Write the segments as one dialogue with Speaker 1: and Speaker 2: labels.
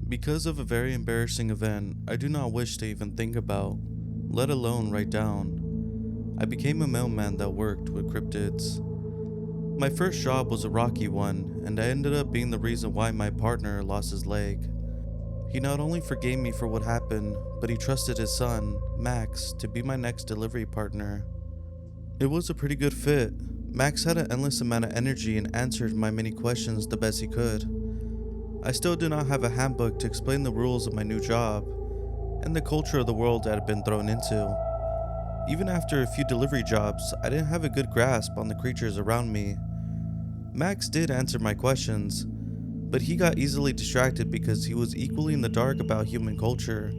Speaker 1: Because of a very embarrassing event I do not wish to even think about, let alone write down, I became a mailman that worked with cryptids. My first job was a rocky one, and I ended up being the reason why my partner lost his leg. He not only forgave me for what happened, but he trusted his son, Max, to be my next delivery partner. It was a pretty good fit. Max had an endless amount of energy and answered my many questions the best he could. I still do not have a handbook to explain the rules of my new job and the culture of the world I had been thrown into. Even after a few delivery jobs, I didn't have a good grasp on the creatures around me. Max did answer my questions, but he got easily distracted because he was equally in the dark about human culture.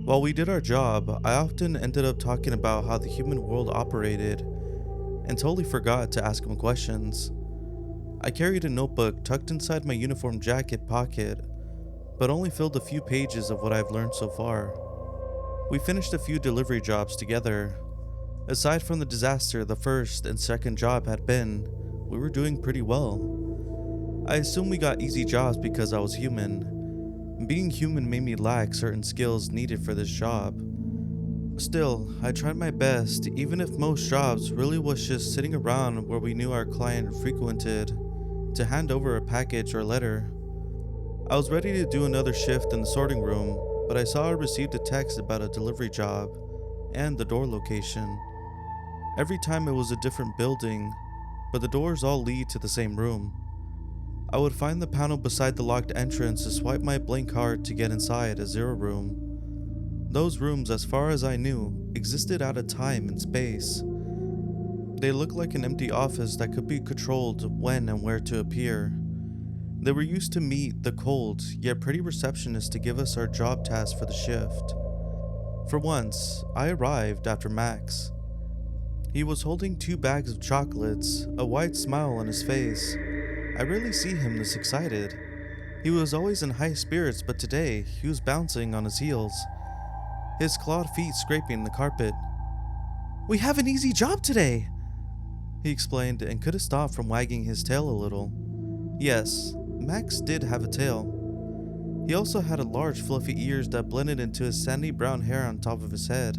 Speaker 1: While we did our job, I often ended up talking about how the human world operated and totally forgot to ask him questions. I carried a notebook tucked inside my uniform jacket pocket, but only filled a few pages of what I've learned so far. We finished a few delivery jobs together. Aside from the disaster the first and second job had been, we were doing pretty well. I assume we got easy jobs because I was human. Being human made me lack certain skills needed for this job. Still, I tried my best, even if most jobs really was just sitting around where we knew our client frequented to hand over a package or letter. I was ready to do another shift in the sorting room, but I saw I received a text about a delivery job and the door location. Every time it was a different building, but the doors all lead to the same room. I would find the panel beside the locked entrance to swipe my blank card to get inside a zero room. Those rooms, as far as I knew, existed out of time and space. They looked like an empty office that could be controlled when and where to appear. They were used to meet the cold, yet pretty receptionist to give us our job tasks for the shift. For once, I arrived after Max. He was holding 2 bags of chocolates, a wide smile on his face. I rarely see him this excited. He was always in high spirits, but today, he was bouncing on his heels, his clawed feet scraping the carpet. "We have an easy job today," he explained, and could have stopped from wagging his tail a little. Yes, Max did have a tail. He also had a large fluffy ears that blended into his sandy brown hair on top of his head.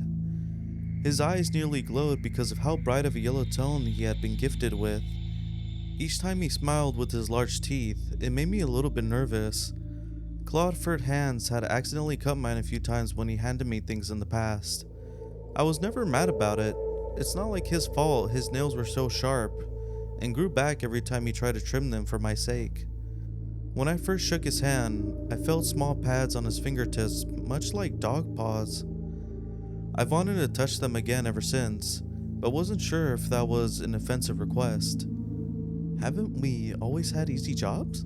Speaker 1: His eyes nearly glowed because of how bright of a yellow tone he had been gifted with. Each time he smiled with his large teeth, it made me a little bit nervous. Clawed furred hands had accidentally cut mine a few times when he handed me things in the past. I was never mad about it. It's not like his fault his nails were so sharp and grew back every time he tried to trim them for my sake. When I first shook his hand, I felt small pads on his fingertips, much like dog paws. I've wanted to touch them again ever since, but wasn't sure if that was an offensive request. "Haven't we always had easy jobs?"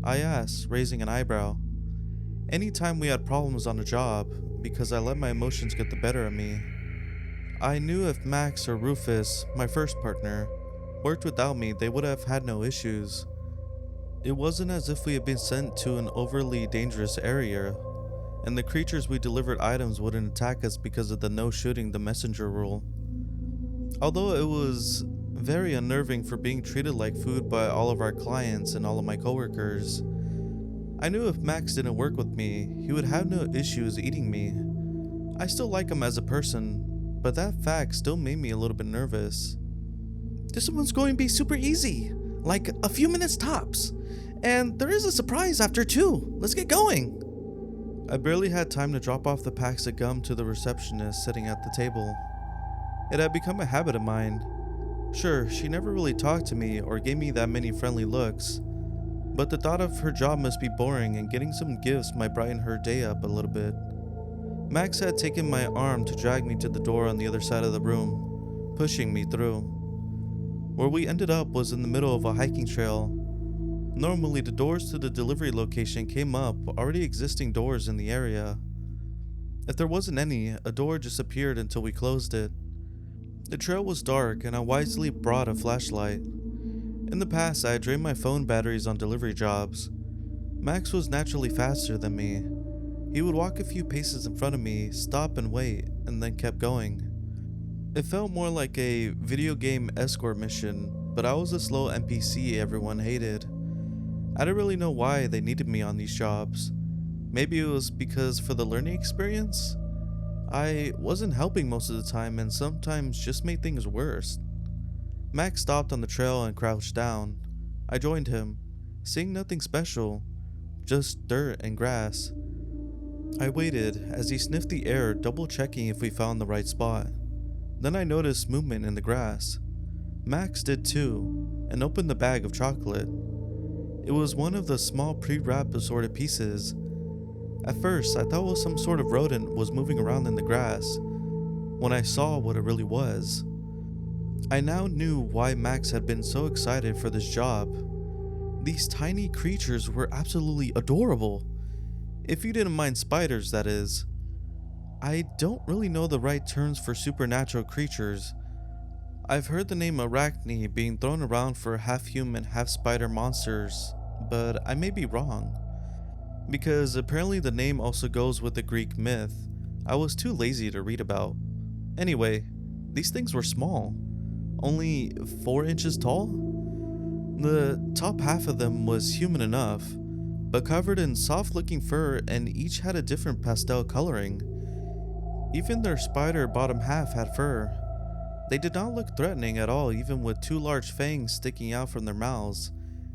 Speaker 1: I asked, raising an eyebrow. Anytime we had problems on a job, because I let my emotions get the better of me. I knew if Max or Rufus, my first partner, worked without me, they would have had no issues. It wasn't as if we had been sent to an overly dangerous area, and the creatures we delivered items wouldn't attack us because of the no shooting the messenger rule. Although it was very unnerving for being treated like food by all of our clients and all of my coworkers, I knew if Max didn't work with me, he would have no issues eating me. I still like him as a person, but that fact still made me a little bit nervous. "This one's going to be super easy, like a few minutes tops. And there is a surprise after too. Let's get going." I barely had time to drop off the packs of gum to the receptionist sitting at the table. It had become a habit of mine. Sure, she never really talked to me or gave me that many friendly looks, but the thought of her job must be boring and getting some gifts might brighten her day up a little bit. Max had taken my arm to drag me to the door on the other side of the room, pushing me through. Where we ended up was in the middle of a hiking trail. Normally, the doors to the delivery location came up already existing doors in the area. If there wasn't any, a door just appeared until we closed it. The trail was dark, and I wisely brought a flashlight. In the past, I had drained my phone batteries on delivery jobs. Max was naturally faster than me. He would walk a few paces in front of me, stop and wait, and then kept going. It felt more like a video game escort mission, but I was a slow NPC everyone hated. I didn't really know why they needed me on these jobs. Maybe it was because for the learning experience, I wasn't helping most of the time and sometimes just made things worse. Max stopped on the trail and crouched down. I joined him, seeing nothing special, just dirt and grass. I waited as he sniffed the air, double checking if we found the right spot. Then I noticed movement in the grass. Max did too, and opened the bag of chocolate. It was one of the small pre-wrapped assorted pieces. At first, I thought it was some sort of rodent was moving around in the grass. When I saw what it really was, I now knew why Max had been so excited for this job. These tiny creatures were absolutely adorable. If you didn't mind spiders, that is. I don't really know the right terms for supernatural creatures. I've heard the name arachne being thrown around for half-human, half-spider monsters, but I may be wrong. Because apparently the name also goes with the Greek myth I was too lazy to read about. Anyway, these things were small, only 4 inches tall. The top half of them was human enough, but covered in soft-looking fur and each had a different pastel coloring. Even their spider bottom half had fur. They did not look threatening at all, even with 2 large fangs sticking out from their mouths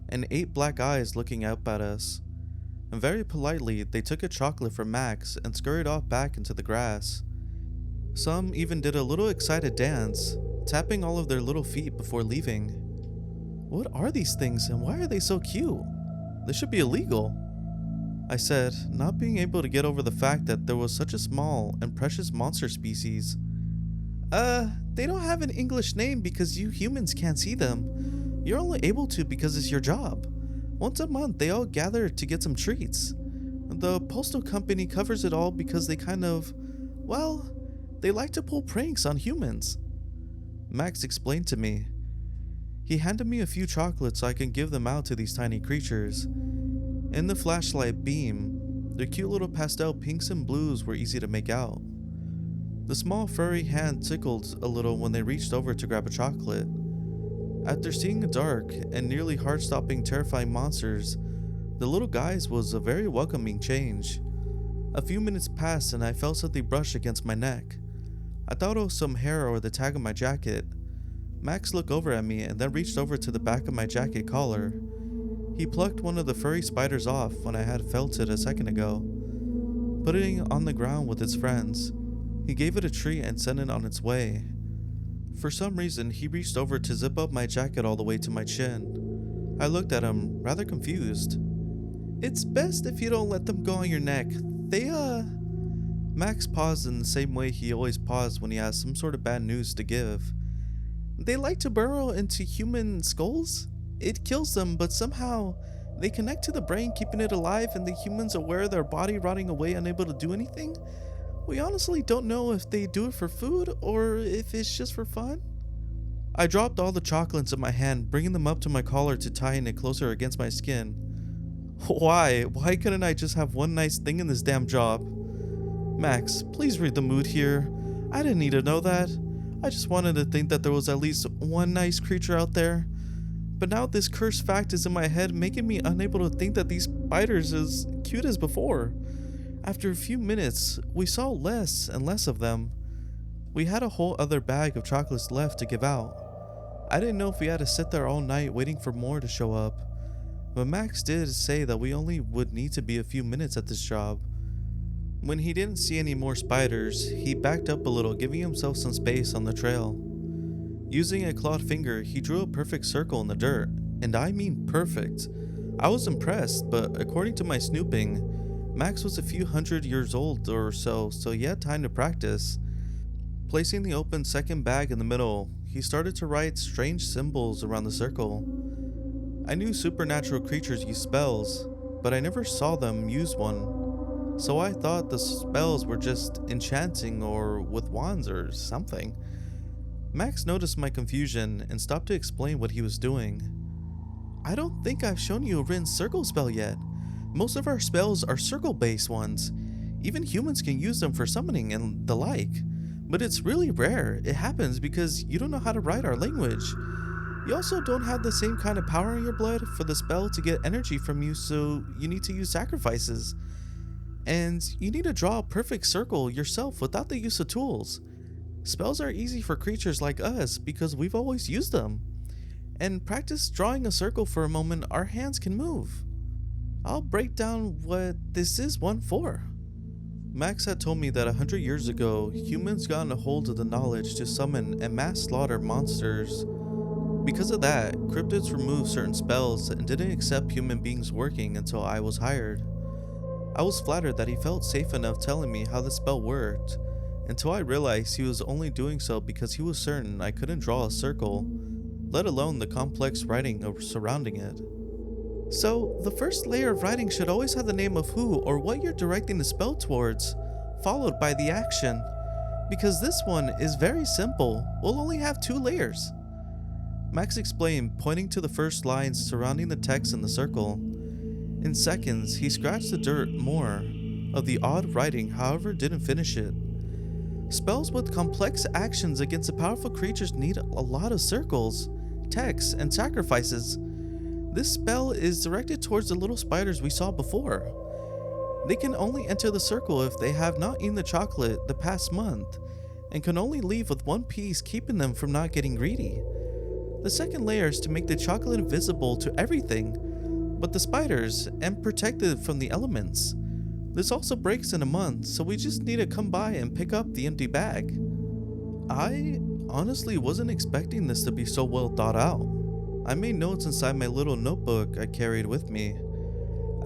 Speaker 1: and 8 black eyes looking up at us. And very politely, they took a chocolate from Max and scurried off back into the grass. Some even did a little excited dance, tapping all of their little feet before leaving. What are these things and why are they so cute? They should be illegal, I said, not being able to get over the fact that there was such a small and precious monster species. They don't have an English name because you humans can't see them. You're only able to because it's your job. Once a month, they all gather to get some treats. The postal company covers it all because they they like to pull pranks on humans. Max explained to me. He handed me a few chocolates so I can give them out to these tiny creatures. In the flashlight beam, their cute little pastel pinks and blues were easy to make out. The small furry hand tickled a little when they reached over to grab a chocolate. After seeing the dark and nearly heart-stopping terrifying monsters, the little guys was a very welcoming change. A few minutes passed and I felt something brush against my neck. I thought it was some hair or the tag of my jacket. Max looked over at me and then reached over to the back of my jacket collar. He plucked one of the furry spiders off when I had felt it a second ago. Putting it on the ground with its friends, he gave it a treat and sent it on its way. For some reason, he reached over to zip up my jacket all the way to my chin. I looked at him, rather confused. It's best if you don't let them go on your neck. Max paused in the same way he always paused when he has some sort of bad news to give. They like to burrow into human skulls? It kills them, but somehow they connect to the brain, keeping it alive, and the humans aware of their body rotting away, unable to do anything? We honestly don't know if they do it for food or if it's just for fun. I dropped all the chocolates in my hand, bringing them up to my collar to tighten it closer against my skin. Why? Why couldn't I just have one nice thing in this damn job? Max, please read the mood here. I didn't need to know that. I just wanted to think that there was at least one nice creature out there. But now this cursed fact is in my head, making me unable to think that these spiders as cute as before. After a few minutes, we saw less and less of them. We had a whole other bag of chocolates left to give out. I didn't know if we had to sit there all night waiting for more to show up. But Max did say that we only would need to be a few minutes at this job. When he didn't see any more spiders, he backed up a little, giving himself some space on the trail. Using a clawed finger, he drew a perfect circle in the dirt, and I mean perfect. I was impressed, but according to my snooping, Max was a few hundred years old or so he had time to practice. Placing the open second bag in the middle, he started to write strange symbols around the circle. I knew supernatural creatures use spells, but I never saw them use one. So I thought the spells were just enchanting or with wands or something. Max noticed my confusion and stopped to explain what he was doing. I don't think I've shown you a written circle spell yet. Most of our spells are circle-based ones. Even humans can use them for summoning and the like. But it's really rare. It happens because you don't know how to write our language. You also don't have the same kind of power in your blood for the spell to get energy from you, so you need to use sacrifices. And you need to draw a perfect circle yourself without the use of tools. Spells are easy for creatures like us because we've always used them. And practice drawing a circle for a moment, our hands can move. I'll break down what this is one for. Max had told me that 100 years ago, humans got a hold of the knowledge to summon and mass slaughter monsters. Because of that, cryptids removed certain spells and didn't accept human beings working until I was hired. I was flattered that he felt safe enough telling me how the spell worked, until I realized he was only doing so because he was certain I couldn't draw a circle, let alone the complex writing surrounding it. So, the first layer of writing should always have the name of who or what you're directing the spell towards, followed by the action. Because this one is very simple, we'll only have 2 layers. Max explained, pointing to the first lines surrounding the text in the circle. In seconds, he scratched the dirt more of the odd writing, however didn't finish it. Spells with complex actions against the powerful creatures need a lot of circles, texts, and sacrifices. This spell is directed towards the little spiders we saw before. They can only enter the circle if they have not eaten the chocolate the past month, and can only leave with 1 piece, keeping them from not getting greedy. The second layer is to make the chocolate invisible to everything but the spiders and protected from the elements. This also breaks in a month, so we just need to come by and pick up the empty bag. I honestly wasn't expecting this to be so well thought out. I made notes inside my little notebook I carried with me.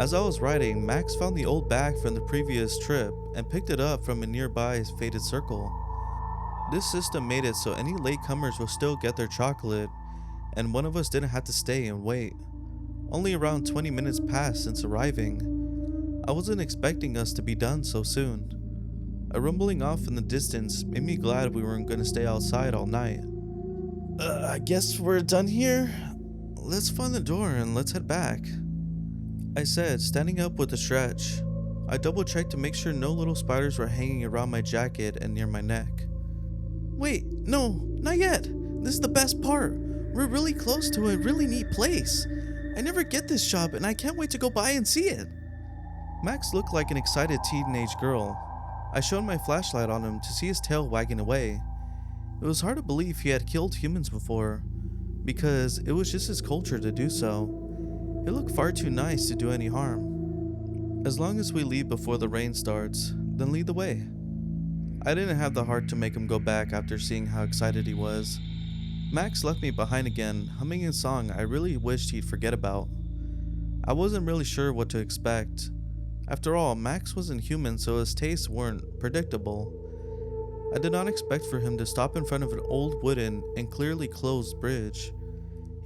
Speaker 1: As I was writing, Max found the old bag from the previous trip and picked it up from a nearby faded circle. This system made it so any latecomers will still get their chocolate, and one of us didn't have to stay and wait. Only around 20 minutes passed since arriving. I wasn't expecting us to be done so soon. A rumbling off in the distance made me glad we weren't going to stay outside all night. I guess we're done here? Let's find the door and let's head back, I said, standing up with a stretch. I double checked to make sure no little spiders were hanging around my jacket and near my neck. Wait, no, not yet. This is the best part. We're really close to a really neat place. I never get this job and I can't wait to go by and see it. Max looked like an excited teenage girl. I shone my flashlight on him to see his tail wagging away. It was hard to believe he had killed humans before, because it was just his culture to do so. He looked far too nice to do any harm. As long as we leave before the rain starts, then lead the way. I didn't have the heart to make him go back after seeing how excited he was. Max left me behind again, humming a song I really wished he'd forget about. I wasn't really sure what to expect. After all, Max wasn't human, so his tastes weren't predictable. I did not expect for him to stop in front of an old wooden and clearly closed bridge.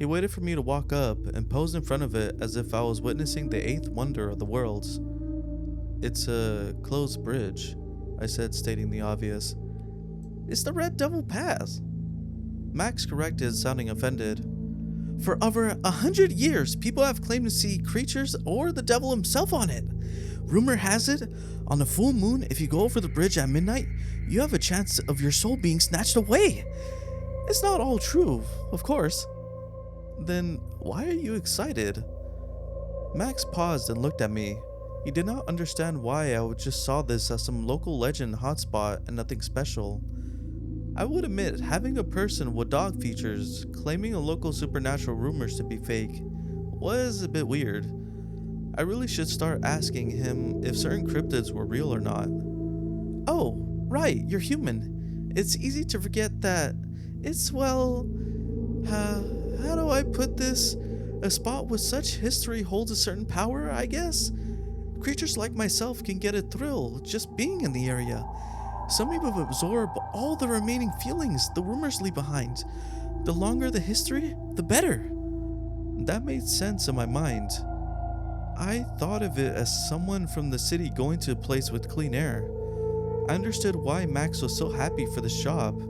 Speaker 1: He waited for me to walk up and posed in front of it as if I was witnessing the 8th wonder of the world. It's a closed bridge, I said, stating the obvious. It's the Red Devil Pass. Max corrected, sounding offended. For over 100 years, people have claimed to see creatures or the devil himself on it. Rumor has it, on the full moon, if you go over the bridge at midnight, you have a chance of your soul being snatched away. It's not all true, of course. Then why are you excited? Max paused and looked at me. He did not understand why I just saw this as some local legend hotspot and nothing special. I would admit, having a person with dog features claiming a local supernatural rumors to be fake was a bit weird. I really should start asking him if certain cryptids were real or not. Oh, right, you're human. It's easy to forget that it's, well, how do I put this? A spot with such history holds a certain power, I guess? Creatures like myself can get a thrill just being in the area. Some even absorb all the remaining feelings the rumors leave behind. The longer the history, the better. That made sense in my mind. I thought of it as someone from the city going to a place with clean air. I understood why Max was so happy for this job.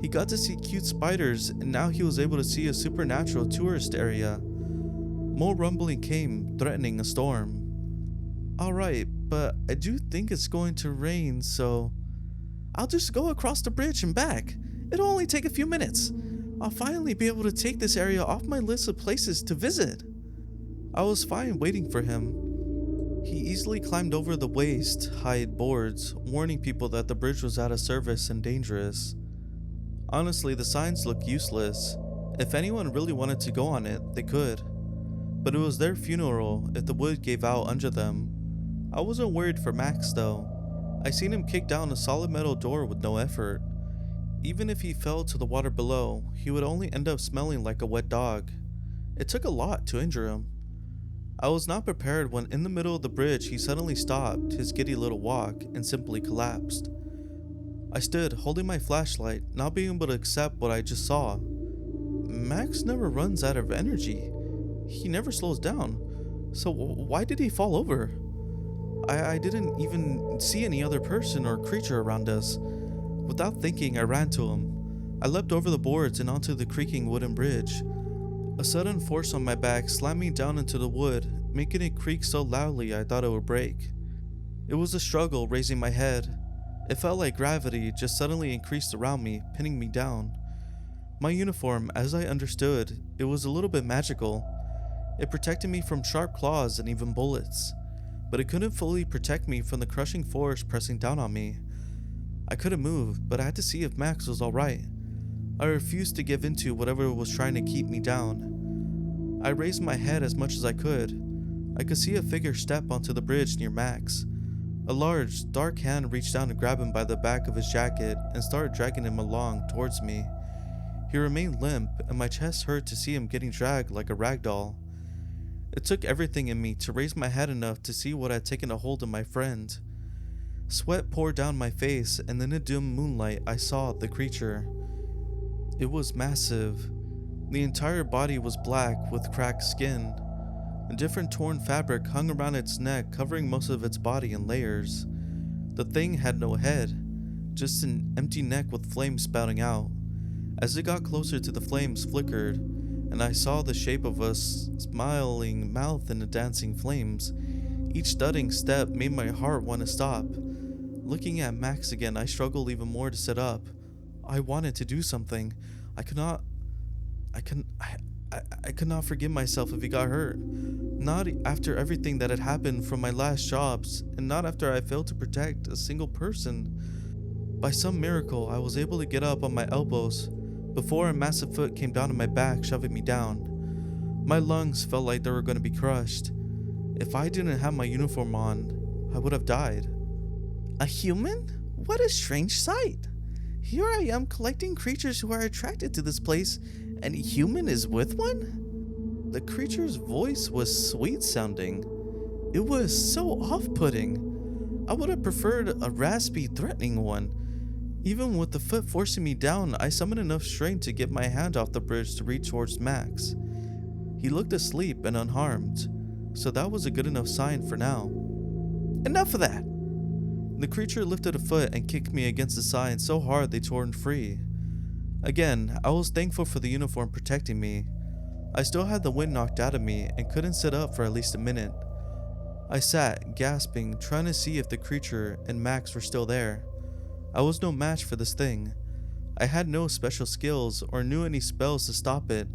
Speaker 1: He got to see cute spiders, and now he was able to see a supernatural tourist area. More rumbling came, threatening a storm. Alright, but I do think it's going to rain, so I'll just go across the bridge and back. It'll only take a few minutes. I'll finally be able to take this area off my list of places to visit. I was fine waiting for him. He easily climbed over the waist-high boards, warning people that the bridge was out of service and dangerous. Honestly, the signs looked useless. If anyone really wanted to go on it, they could. But it was their funeral if the wood gave out under them. I wasn't worried for Max though. I seen him kick down a solid metal door with no effort. Even if he fell to the water below, he would only end up smelling like a wet dog. It took a lot to injure him. I was not prepared when in the middle of the bridge he suddenly stopped his giddy little walk and simply collapsed. I stood holding my flashlight, not being able to accept what I just saw. Max never runs out of energy. He never slows down. So why did he fall over? I didn't even see any other person or creature around us. Without thinking, I ran to him. I leapt over the boards and onto the creaking wooden bridge. A sudden force on my back slammed me down into the wood, making it creak so loudly I thought it would break. It was a struggle raising my head. It felt like gravity just suddenly increased around me, pinning me down. My uniform, as I understood, it was a little bit magical. It protected me from sharp claws and even bullets, but it couldn't fully protect me from the crushing force pressing down on me. I couldn't move, but I had to see if Max was alright. I refused to give in to whatever was trying to keep me down. I raised my head as much as I could. I could see a figure step onto the bridge near Max. A large, dark hand reached down to grab him by the back of his jacket and started dragging him along towards me. He remained limp, and my chest hurt to see him getting dragged like a rag doll. It took everything in me to raise my head enough to see what had taken a hold of my friend. Sweat poured down my face, and in the dim moonlight I saw the creature. It was massive. The entire body was black with cracked skin. A different torn fabric hung around its neck, covering most of its body in layers. The thing had no head, just an empty neck with flames spouting out. As it got closer to the flames flickered, and I saw the shape of a smiling mouth in the dancing flames. Each thudding step made my heart want to stop. Looking at Max again, I struggled even more to sit up. I wanted to do something. I could not forgive myself if he got hurt. Not after everything that had happened from my last jobs, and not after I failed to protect a single person. By some miracle, I was able to get up on my elbows before a massive foot came down on my back, shoving me down. My lungs felt like they were going to be crushed. If I didn't have my uniform on, I would have died. A human? What a strange sight. Here I am collecting creatures who are attracted to this place, and a human is with one? The creature's voice was sweet sounding. It was so off-putting. I would have preferred a raspy, threatening one. Even with the foot forcing me down, I summoned enough strength to get my hand off the bridge to reach towards Max. He looked asleep and unharmed, so that was a good enough sign for now. Enough of that! The creature lifted a foot and kicked me against the side so hard they tore free. Again, I was thankful for the uniform protecting me. I still had the wind knocked out of me and couldn't sit up for at least a minute. I sat, gasping, trying to see if the creature and Max were still there. I was no match for this thing. I had no special skills or knew any spells to stop it.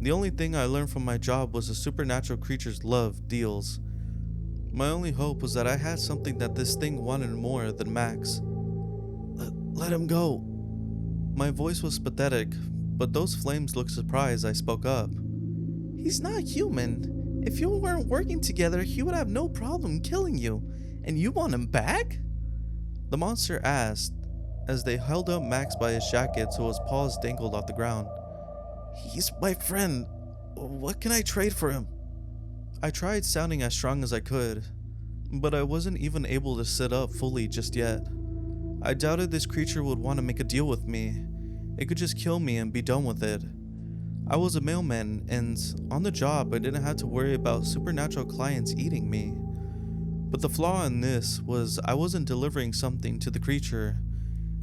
Speaker 1: The only thing I learned from my job was the supernatural creature's love deals. My only hope was that I had something that this thing wanted more than Max. Let him go. My voice was pathetic, but those flames looked surprised. I spoke up. He's not human. If you weren't working together, he would have no problem killing you. And you want him back? The monster asked, as they held up Max by his jacket so his paws dangled off the ground. He's my friend. What can I trade for him? I tried sounding as strong as I could, but I wasn't even able to sit up fully just yet. I doubted this creature would want to make a deal with me. It could just kill me and be done with it. I was a mailman, and on the job I didn't have to worry about supernatural clients eating me. But the flaw in this was I wasn't delivering something to the creature.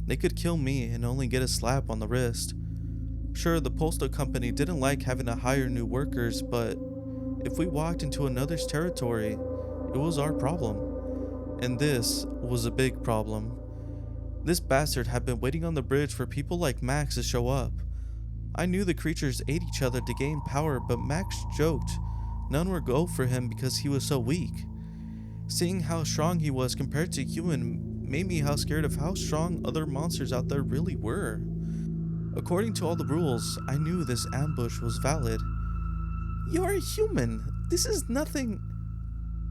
Speaker 1: They could kill me and only get a slap on the wrist. Sure, the postal company didn't like having to hire new workers, but if we walked into another's territory, it was our problem. And this was a big problem. This bastard had been waiting on the bridge for people like Max to show up. I knew the creatures ate each other to gain power, but Max joked none would go for him because he was so weak. Seeing how strong he was compared to human made me scared of how strong other monsters out there really were. According to all the rules, I knew this ambush was valid. You're a human. This is nothing.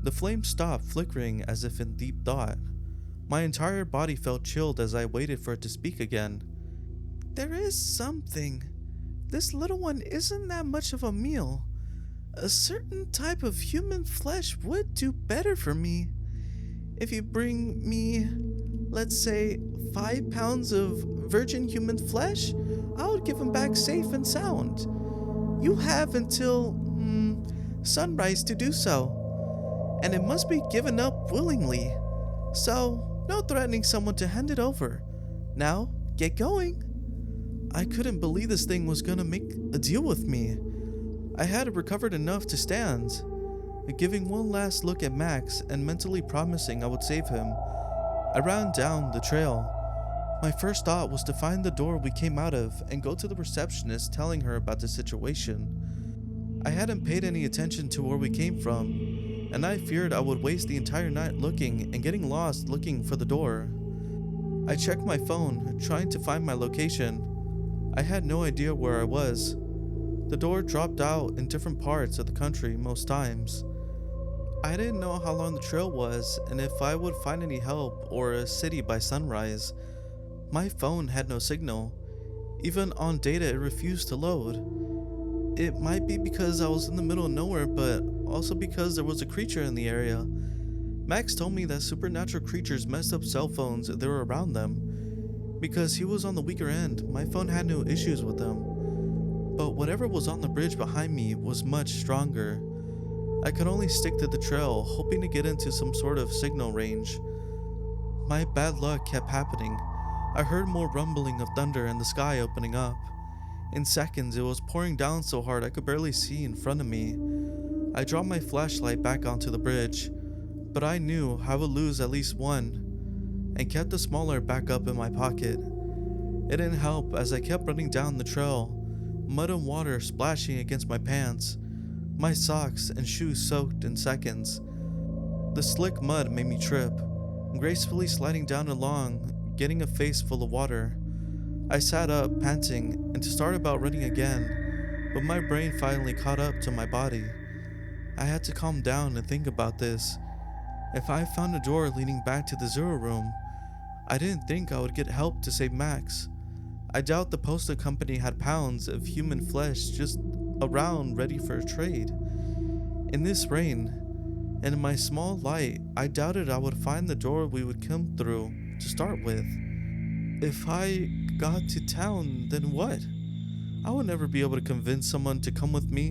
Speaker 1: The flame stopped flickering as if in deep thought. My entire body felt chilled as I waited for it to speak again. There is something. This little one isn't that much of a meal. A certain type of human flesh would do better for me. If you bring me, let's say, 5 pounds of virgin human flesh, I would give him back safe and sound. You have until sunrise to do so, and it must be given up willingly. So, no threatening someone to hand it over. Now, get going. I couldn't believe this thing was gonna make a deal with me. I had recovered enough to stand. Giving one last look at Max and mentally promising I would save him, I ran down the trail. My first thought was to find the door we came out of and go to the receptionist telling her about the situation. I hadn't paid any attention to where we came from, and I feared I would waste the entire night looking and getting lost looking for the door. I checked my phone, trying to find my location. I had no idea where I was. The door dropped out in different parts of the country most times. I didn't know how long the trail was and if I would find any help or a city by sunrise. My phone had no signal. Even on data, it refused to load. It might be because I was in the middle of nowhere, but also because there was a creature in the area. Max told me that supernatural creatures messed up cell phones if they were around them. Because he was on the weaker end, my phone had no issues with them. But whatever was on the bridge behind me was much stronger. I could only stick to the trail, hoping to get into some sort of signal range. My bad luck kept happening. I heard more rumbling of thunder and the sky opening up. In seconds, it was pouring down so hard I could barely see in front of me. I dropped my flashlight back onto the bridge, but I knew I would lose at least one, and kept the smaller back up in my pocket. It didn't help as I kept running down the trail, mud and water splashing against my pants, my socks and shoes soaked in seconds. The slick mud made me trip, gracefully sliding down along, getting a face full of water. I sat up, panting, and started about running again, but my brain finally caught up to my body. I had to calm down and think about this. If I found a door leading back to the Zero Room, I didn't think I would get help to save Max. I doubt the postal company had pounds of human flesh just around ready for a trade. In this rain, and in my small light, I doubted I would find the door we would come through to start with. If I got to town, then what? I would never be able to convince someone to come with me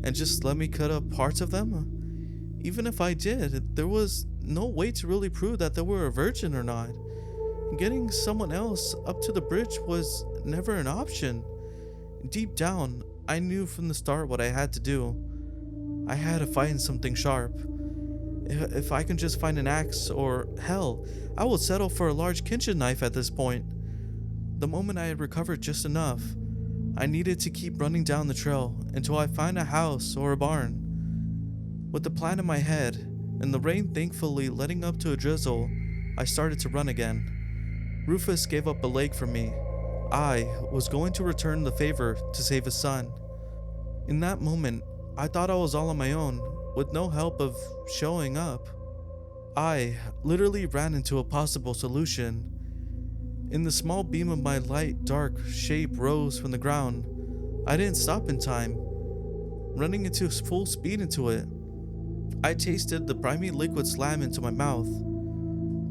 Speaker 1: and just let me cut up parts of them. Even if I did, there was no way to really prove that they were a virgin or not. Getting someone else up to the bridge was never an option. Deep down, I knew from the start what I had to do. I had to find something sharp. If I can just find an axe, or hell, I will settle for a large kitchen knife at this point. The moment I had recovered just enough, I needed to keep running down the trail until I find a house or a barn. With the plan in my head, and the rain thankfully letting up to a drizzle, I started to run again. Rufus gave up a leg for me. I was going to return the favor to save his son. In that moment, I thought I was all on my own, with no help of showing up. I literally ran into a possible solution. In the small beam of my light, dark shape rose from the ground. I didn't stop in time, running into full speed into it. I tasted the briny liquid slam into my mouth.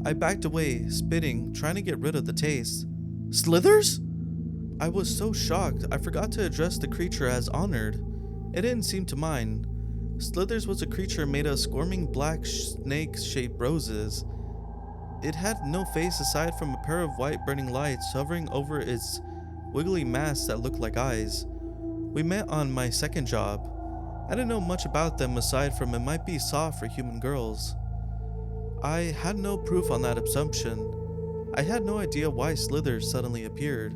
Speaker 1: I backed away, spitting, trying to get rid of the taste. Slithers? I was so shocked I forgot to address the creature as honored. It didn't seem to mind. Slithers was a creature made of squirming black snake-shaped roses. It had no face aside from a pair of white burning lights hovering over its wiggly mass that looked like eyes. We met on my second job. I didn't know much about them aside from it might be soft for human girls. I had no proof on that assumption. I had no idea why Slithers suddenly appeared.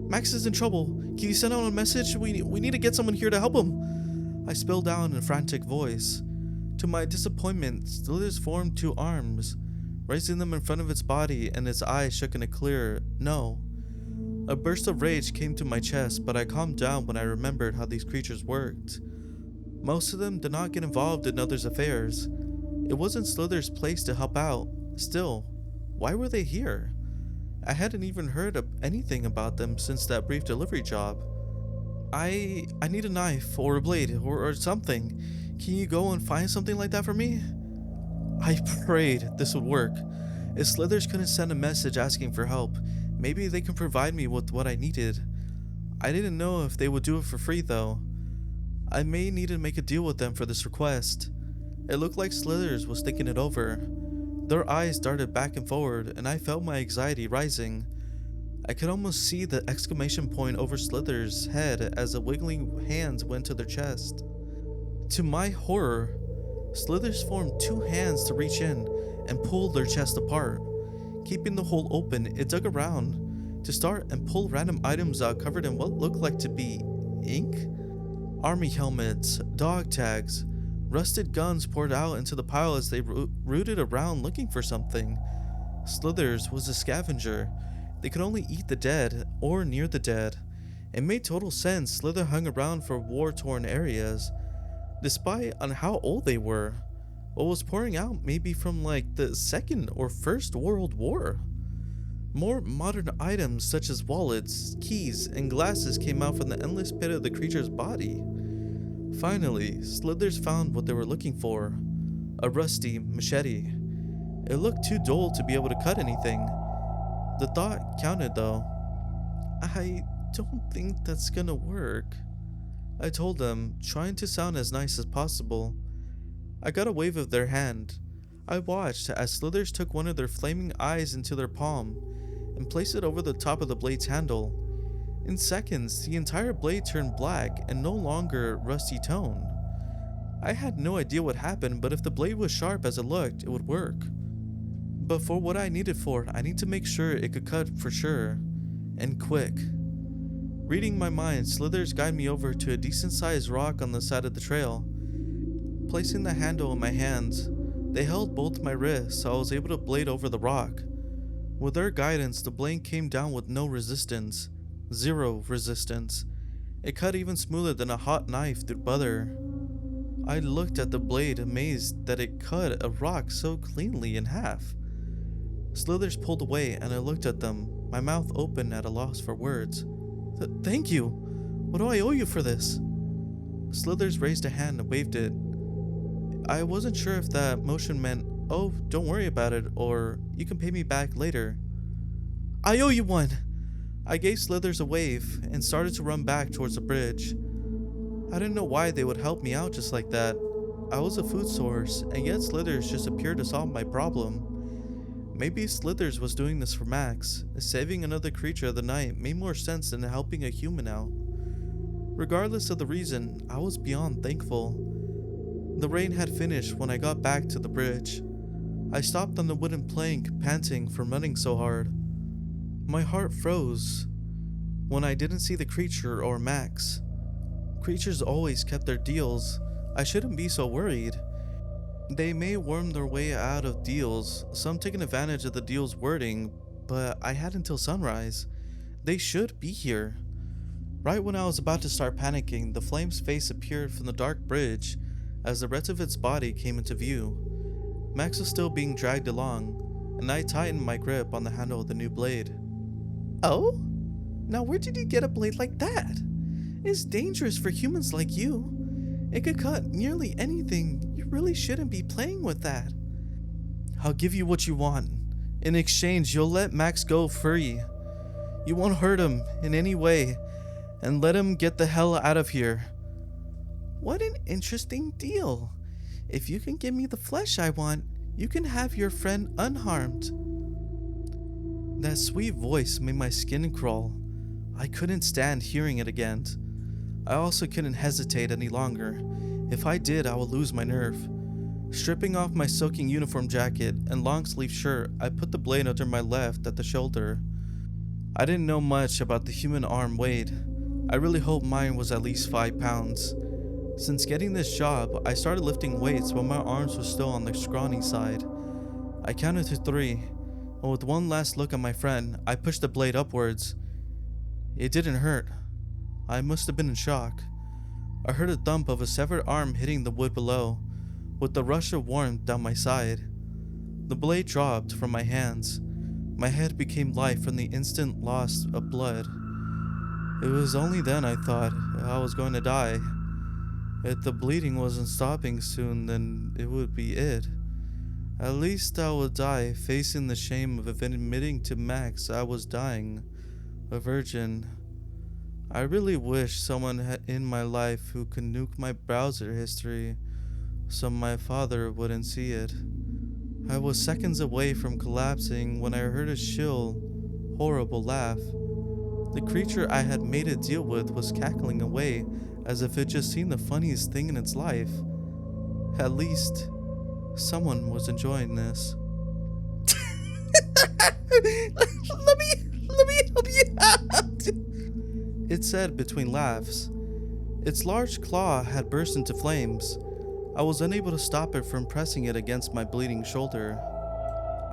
Speaker 1: Max is in trouble. Can you send out a message? We need to get someone here to help him. I spilled out in a frantic voice. To my disappointment, Slithers formed two arms, raising them in front of its body, and its eyes shook in a clear no. A burst of rage came to my chest, but I calmed down when I remembered how these creatures worked. Most of them did not get involved in others' affairs. It wasn't Slither's place to help out. Still, why were they here? I hadn't even heard of anything about them since that brief delivery job. I need a knife or a blade or something. Can you go and find something like that for me? I prayed this would work. If Slithers couldn't send a message asking for help, maybe they can provide me with what I needed. I didn't know if they would do it for free though. I may need to make a deal with them for this request. It looked like Slithers was thinking it over. Their eyes darted back and forward, and I felt my anxiety rising. I could almost see the exclamation point over Slithers' head as the wiggling hands went to their chest. To my horror, Slithers formed two hands to reach in and pull their chest apart. Keeping the hole open, it dug around to start and pull random items out covered in what looked like to be ink. Army helmets, dog tags, rusted guns poured out into the pile as they rooted around looking for something. Slithers was a scavenger. They could only eat the dead or near the dead. It made total sense Slither hung around for war-torn areas, despite on how old they were. What was pouring out may be from like the Second or First World War. More modern items such as wallets, keys, and glasses came out from the endless pit of the creature's body. Finally, Slithers found what they were looking for, a rusty machete. It looked too dull to be able to cut anything. The thought counted though. I don't think that's gonna work, I told them, trying to sound as nice as possible. I got a wave of their hand. I watched as Slithers took one of their flaming eyes into their palm and placed it over the top of the blade's handle. In seconds, the entire blade turned black and no longer rusty tone. I had no idea what happened, but if the blade was sharp as it looked, it would work. But for what I needed for it, I need to make sure it could cut for sure, and quick. Reading my mind, Slithers guided me over to a decent-sized rock on the side of the trail. Placing the handle in my hands, they held both my wrists so I was able to blade over the rock. With their guidance, the blade came down with no resistance. Zero resistance. It cut even smoother than a hot knife through butter. I looked at the blade, amazed that it cut a rock so cleanly in half. Slithers pulled away and I looked at them, my mouth open at a loss for words. Thank you. What do I owe you for this? Slithers raised a hand and waved it. I wasn't sure if that motion meant, oh, don't worry about it, or you can pay me back later. I owe you one! I gave Slithers a wave and started to run back towards the bridge. I didn't know why they would help me out just like that. I was a food source, and yet Slithers just appeared to solve my problem. Maybe Slithers was doing this for Max. Saving another creature of the night made more sense than helping a human out. Regardless of the reason, I was beyond thankful. The rain had finished when I got back to the bridge. I stopped on the wooden plank, panting from running so hard. My heart froze when I didn't see the creature or Max. Creatures always kept their deals. I shouldn't be so worried. They may worm their way out of deals, some taking advantage of the deal's wording, but I had until sunrise. They should be here. Right when I was about to start panicking, the flame's face appeared from the dark bridge as the rest of its body came into view. Max was still being dragged along, and I tightened my grip on the handle of the new blade. Oh? Now where did you get a blade like that? It's dangerous for humans like you. It could cut nearly anything. You really shouldn't be playing with that. I'll give you what you want. In exchange, you'll let Max go free. You won't hurt him in any way, and let him get the hell out of here. What an interesting deal. If you can give me the flesh I want, you can have your friend unharmed. That sweet voice made my skin crawl. I couldn't stand hearing it again. I also couldn't hesitate any longer. If I did, I would lose my nerve. Stripping off my soaking uniform jacket and long-sleeve shirt, I put the blade under my left at the shoulder. I didn't know much about the human arm weight. I really hope mine was at least 5 pounds. Since getting this job, I started lifting weights while my arms were still on the scrawny side. I counted to 3, and with one last look at my friend, I pushed the blade upwards. It didn't hurt. I must have been in shock. I heard a thump of a severed arm hitting the wood below, with the rush of warmth down my side. The blade dropped from my hands. My head became light from the instant loss of blood. It was only then I thought I was going to die. If the bleeding wasn't stopping soon, then it would be it. At least I would die facing the shame of admitting to Max I was dying, a virgin. I really wish someone in my life who could nuke my browser history so my father wouldn't see it. I was seconds away from collapsing when I heard a shrill, horrible laugh. The creature I had made a deal with was cackling away as if it just seen the funniest thing in its life. At least, someone was enjoying this. Let me help you out, it said between laughs. Its large claw had burst into flames. I was unable to stop it from pressing it against my bleeding shoulder.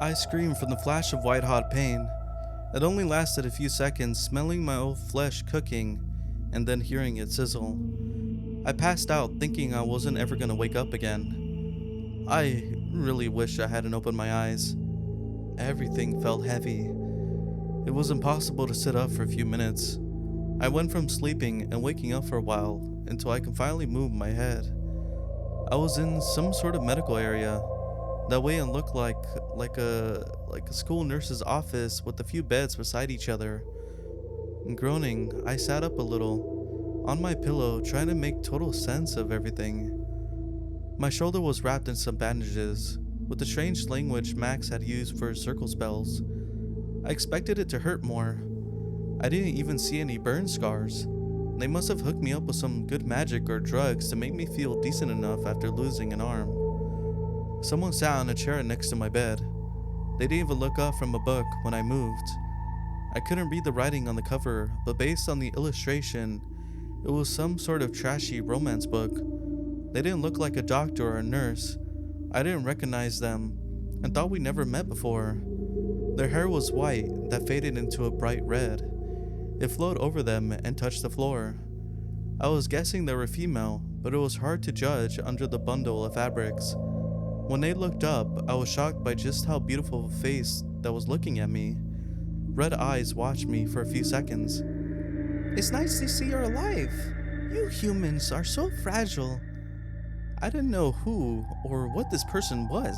Speaker 1: I screamed from the flash of white-hot pain. It only lasted a few seconds, smelling my old flesh cooking, and then hearing it sizzle. I passed out, thinking I wasn't ever going to wake up again. I really wish I hadn't opened my eyes. Everything felt heavy. It was impossible to sit up for a few minutes. I went from sleeping and waking up for a while until I could finally move my head. I was in some sort of medical area. That way it looked like a school nurse's office with a few beds beside each other. Groaning, I sat up a little, on my pillow, trying to make total sense of everything. My shoulder was wrapped in some bandages, with the strange language Max had used for circle spells. I expected it to hurt more. I didn't even see any burn scars. They must have hooked me up with some good magic or drugs to make me feel decent enough after losing an arm. Someone sat on a chair next to my bed. They didn't even look up from a book when I moved. I couldn't read the writing on the cover, but based on the illustration, it was some sort of trashy romance book. They didn't look like a doctor or a nurse. I didn't recognize them, and thought we never met before. Their hair was white that faded into a bright red. It flowed over them and touched the floor. I was guessing they were female, but it was hard to judge under the bundle of fabrics. When they looked up, I was shocked by just how beautiful a face that was looking at me. Red eyes watched me for a few seconds. It's nice to see you're alive. You humans are so fragile. I didn't know who or what this person was,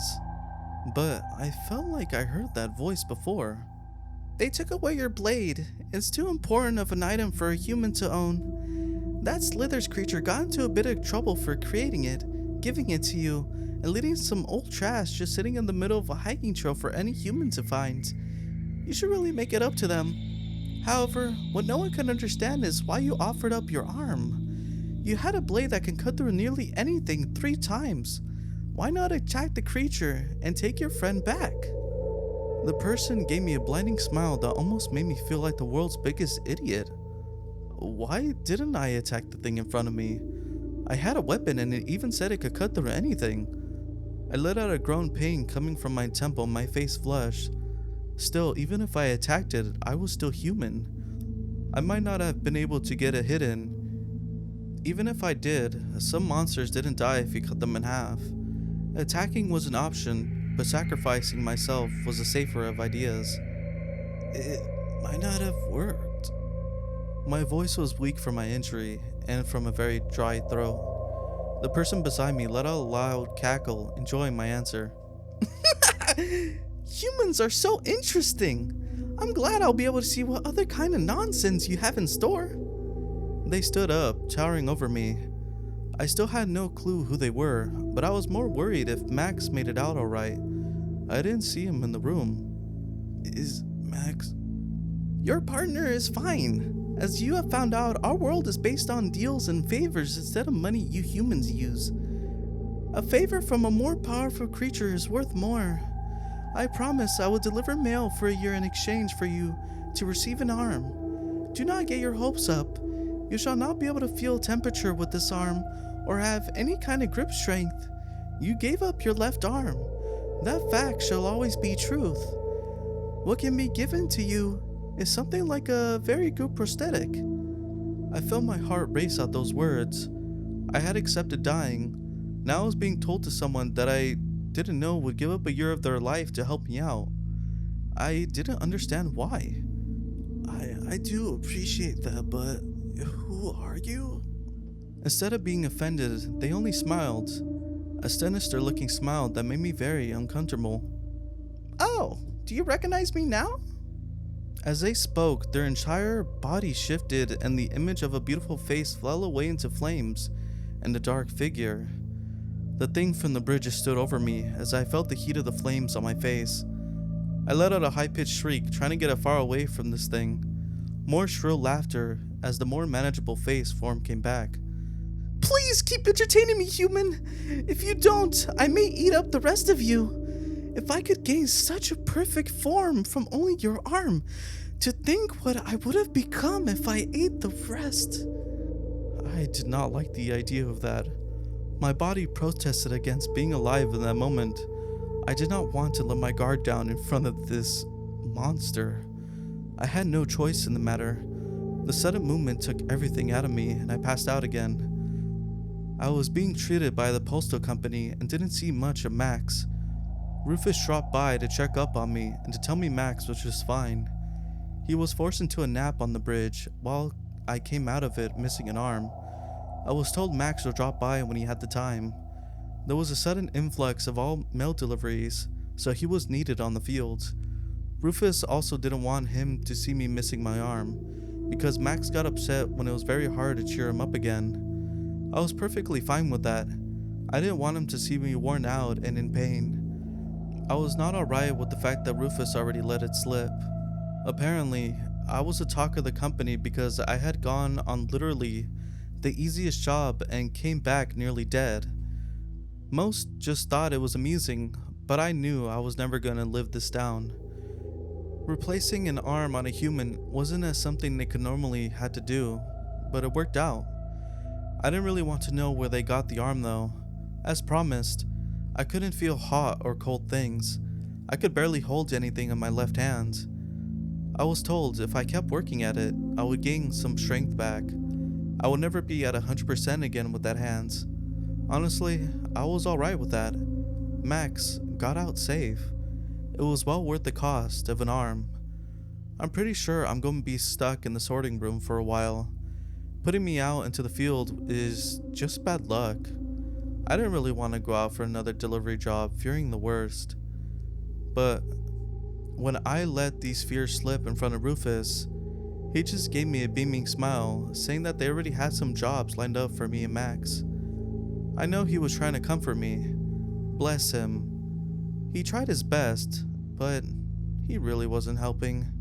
Speaker 1: but I felt like I heard that voice before. They took away your blade. It's too important of an item for a human to own. That Slithers creature got into a bit of trouble for creating it, giving it to you, and leaving some old trash just sitting in the middle of a hiking trail for any human to find. You should really make it up to them. However, what no one can understand is why you offered up your arm. You had a blade that can cut through nearly anything 3 times. Why not attack the creature and take your friend back? The person gave me a blinding smile that almost made me feel like the world's biggest idiot. Why didn't I attack the thing in front of me? I had a weapon and it even said it could cut through anything. I let out a groan, pain coming from my temple, my face flushed. Still, even if I attacked it, I was still human. I might not have been able to get a hit in. Even if I did, some monsters didn't die if you cut them in half. Attacking was an option, but sacrificing myself was the safer of ideas. It might not have worked. My voice was weak from my injury and from a very dry throat. The person beside me let out a loud cackle, enjoying my answer. Humans are so interesting. I'm glad I'll be able to see what other kind of nonsense you have in store. They stood up, towering over me. I still had no clue who they were, but I was more worried if Max made it out alright. I didn't see him in the room. Is Max? Your partner is fine. As you have found out, our world is based on deals and favors instead of money you humans use. A favor from a more powerful creature is worth more. I promise I will deliver mail for a year in exchange for you to receive an arm. Do not get your hopes up. You shall not be able to feel temperature with this arm or have any kind of grip strength. You gave up your left arm. That fact shall always be truth. What can be given to you is something like a very good prosthetic. I felt my heart race at those words. I had accepted dying. Now I was being told to someone that I didn't know would give up a year of their life to help me out. I didn't understand why. I do appreciate that, but who are you? Instead of being offended, they only smiled. A sinister looking smile that made me very uncomfortable. Oh, do you recognize me now? As they spoke, their entire body shifted and the image of a beautiful face fell away into flames and a dark figure. The thing from the bridge stood over me as I felt the heat of the flames on my face. I let out a high-pitched shriek, trying to get as far away from this thing. More shrill laughter as the more manageable face form came back. Please keep entertaining me, human. If you don't, I may eat up the rest of you. If I could gain such a perfect form from only your arm, to think what I would have become if I ate the rest. I did not like the idea of that. My body protested against being alive in that moment. I did not want to let my guard down in front of this monster. I had no choice in the matter. The sudden movement took everything out of me and I passed out again. I was being treated by the postal company and didn't see much of Max. Rufus dropped by to check up on me and to tell me Max was just fine. He was forced into a nap on the bridge while I came out of it missing an arm. I was told Max would drop by when he had the time. There was a sudden influx of all mail deliveries, so he was needed on the fields. Rufus also didn't want him to see me missing my arm, because Max got upset when it was very hard to cheer him up again. I was perfectly fine with that. I didn't want him to see me worn out and in pain. I was not alright with the fact that Rufus already let it slip. Apparently, I was the talk of the company because I had gone on literally the easiest job and came back nearly dead. Most just thought it was amusing, but I knew I was never gonna live this down. Replacing an arm on a human wasn't as something they could normally had to do, but it worked out. I didn't really want to know where they got the arm though. As promised, I couldn't feel hot or cold things. I could barely hold anything in my left hand. I was told if I kept working at it, I would gain some strength back. I would never be at 100% again with that hand. Honestly, I was alright with that. Max got out safe. It was well worth the cost of an arm. I'm pretty sure I'm going to be stuck in the sorting room for a while. Putting me out into the field is just bad luck. I didn't really want to go out for another delivery job, fearing the worst. But when I let these fears slip in front of Rufus, he just gave me a beaming smile, saying that they already had some jobs lined up for me and Max. I know he was trying to comfort me. Bless him. He tried his best, but he really wasn't helping.